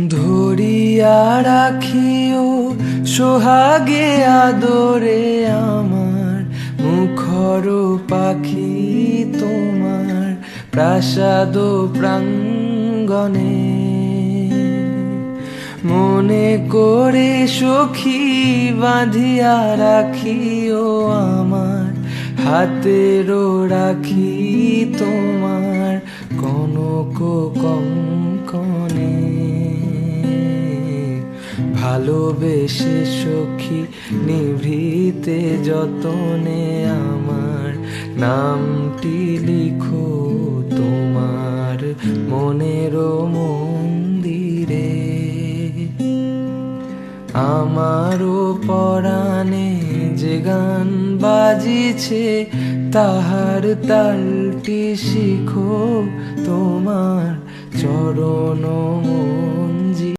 ধরিয়া রাখিও সোহাগে আদরে আমার মুখর পাখি তোমার প্রাসাদ প্রাঙ্গণে মনে করে সখী বাঁধিয়া রাখিও আমার হাতেরও রাখি তোমার কনক কঙ্কনে ভালোবেসে সখী নিভৃতে যতনে আমার নামটি লিখো তোমার মনের মন্দিরে। আমারও পরাণে যে গান বাজিছে তাহার তালটি শিখো তোমার চরণ